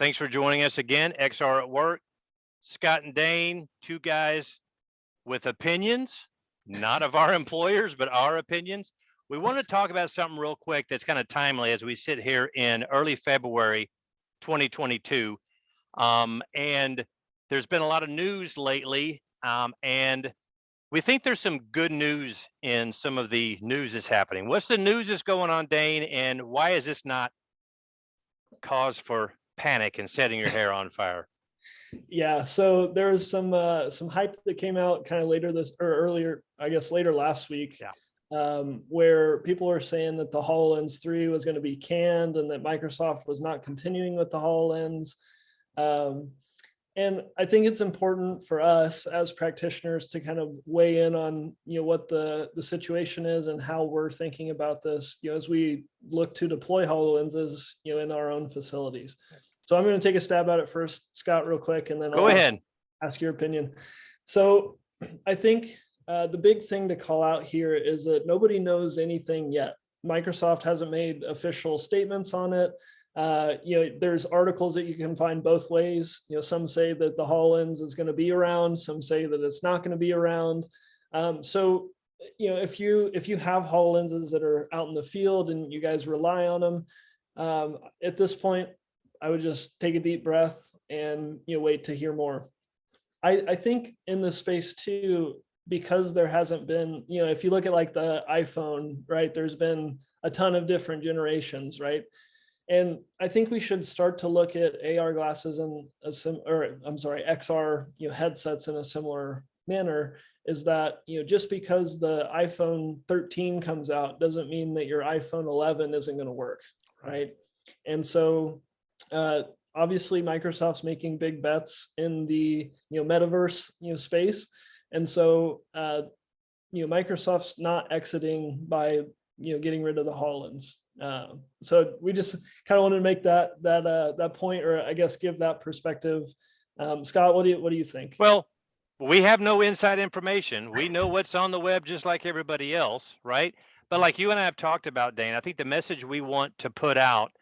Thanks for joining us again. XR at Work. Scott and Dane, two guys with opinions, not of our employers, but our opinions. We want to talk about something real quick that's kind of timely as we sit here in early February 2022. And there's been a lot of news lately, and we think there's some good news in some of the news that's happening. What's the news that's going on, Dane, and why is this not cause for panic and setting your hair on fire? Yeah, so there was some hype that came out kind of later this or earlier, I guess later last week, where people were saying that the HoloLens 3 was going to be canned and that Microsoft was not continuing with the HoloLens. And I think it's important for us as practitioners to kind of weigh in on, what the situation is and how we're thinking about this, as we look to deploy HoloLenses, in our own facilities. So I'm going to take a stab at it first, Scott, real quick, and then I'll ask your opinion. So I think the big thing to call out here is that nobody knows anything yet. Microsoft hasn't made official statements on it. There's articles that you can find both ways. Some say that the HoloLens is going to be around. Some say that it's not going to be around. So if you have HoloLenses that are out in the field and you guys rely on them, at this point, I would just take a deep breath and wait to hear more. I think in this space too, because there hasn't been, if you look at like the iPhone, right, there's been a ton of different generations, right? And I think we should start to look at AR glasses and XR headsets in a similar manner. Is that just because the iPhone 13 comes out doesn't mean that your iPhone 11 isn't going to work, right? And so obviously Microsoft's making big bets in the metaverse space, and so Microsoft's not exiting by getting rid of the HoloLens. So we just kind of wanted to make that point, or I guess give that perspective. Scott, what do you think? Well, we have no inside information. We know what's on the web just like everybody else, right? But like you and I have talked about, Dane, I think the message we want to put out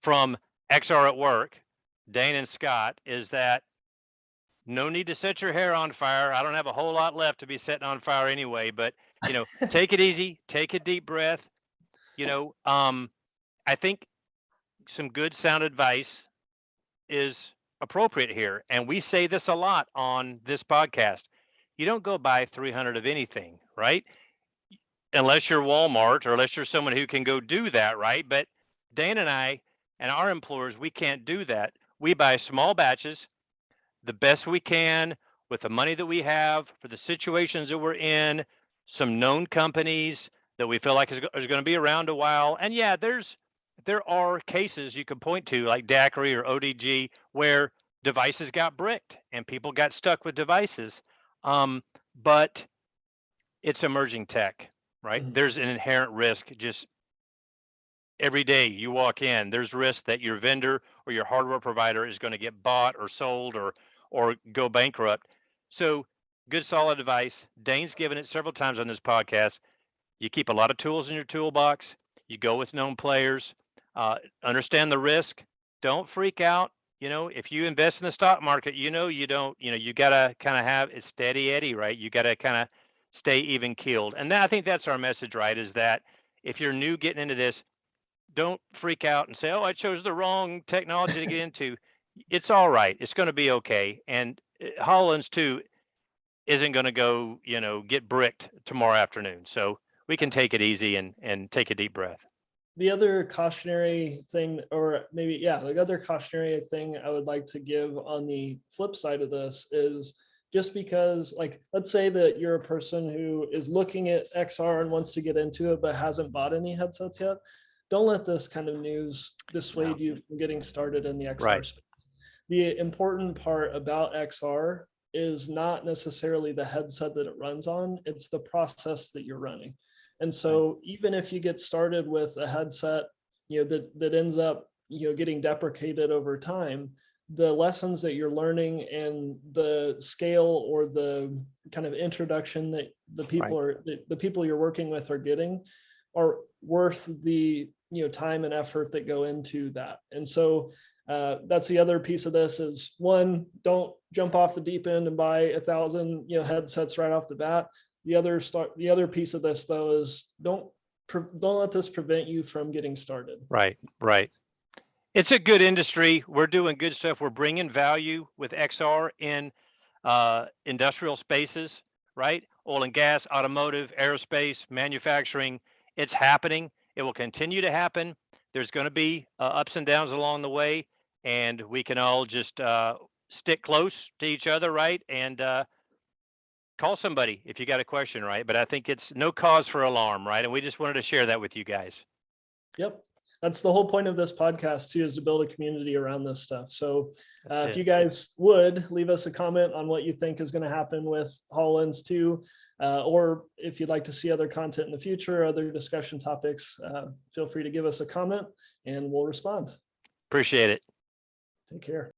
from XR at Work, Dane and Scott, is that no need to set your hair on fire. I don't have a whole lot left to be setting on fire anyway, but take it easy, take a deep breath. I think some good sound advice is appropriate here. And we say this a lot on this podcast. You don't go buy 300 of anything, right? Unless you're Walmart or unless you're someone who can go do that, right? But Dane and I and our employers, we can't do that. We buy small batches, the best we can with the money that we have for the situations that we're in, some known companies that we feel like is going to be around a while. And yeah, there are cases you can point to like Daiquiri or ODG where devices got bricked and people got stuck with devices. But it's emerging tech, right? Mm-hmm. There's an inherent risk. Just every day you walk in, there's risk that your vendor or your hardware provider is going to get bought or sold or go bankrupt. So good, solid advice. Dane's given it several times on this podcast. You keep a lot of tools in your toolbox. You go with known players. Understand the risk. Don't freak out. If you invest in the stock market, you got to kind of have a steady Eddie, right? You got to kind of stay even keeled. And I think that's our message, right? Is that if you're new getting into this, don't freak out and say, oh, I chose the wrong technology to get into. It's all right. It's going to be okay. And HoloLens 2 isn't going to go, get bricked tomorrow afternoon. So we can take it easy and take a deep breath. The other cautionary thing, or maybe, the other cautionary thing I would like to give on the flip side of this is just because, like, let's say that you're a person who is looking at XR and wants to get into it, but hasn't bought any headsets yet. Don't let this kind of news dissuade you from getting started in the XR space. The important part about XR is not necessarily the headset that it runs on, it's the process that you're running. And so even if you get started with a headset, that ends up, getting deprecated over time, the lessons that you're learning and the scale or the kind of introduction that the people you're working with are getting are worth the time and effort that go into that. And so That's the other piece of this is, one, don't jump off the deep end and buy 1,000 headsets right off the bat. The other piece of this though is don't let this prevent you from getting started. Right. It's a good industry. We're doing good stuff. We're bringing value with XR in industrial spaces, right? Oil and gas, automotive, aerospace, manufacturing. It's happening. It will continue to happen. There's going to be ups and downs along the way, and we can all just stick close to each other, right? And call somebody if you got a question, right? But I think it's no cause for alarm, right? And we just wanted to share that with you guys. Yep. That's the whole point of this podcast too, is to build a community around this stuff. So if you guys would leave us a comment on what you think is going to happen with HoloLens 2, or if you'd like to see other content in the future, other discussion topics, feel free to give us a comment and we'll respond. Appreciate it. Take care.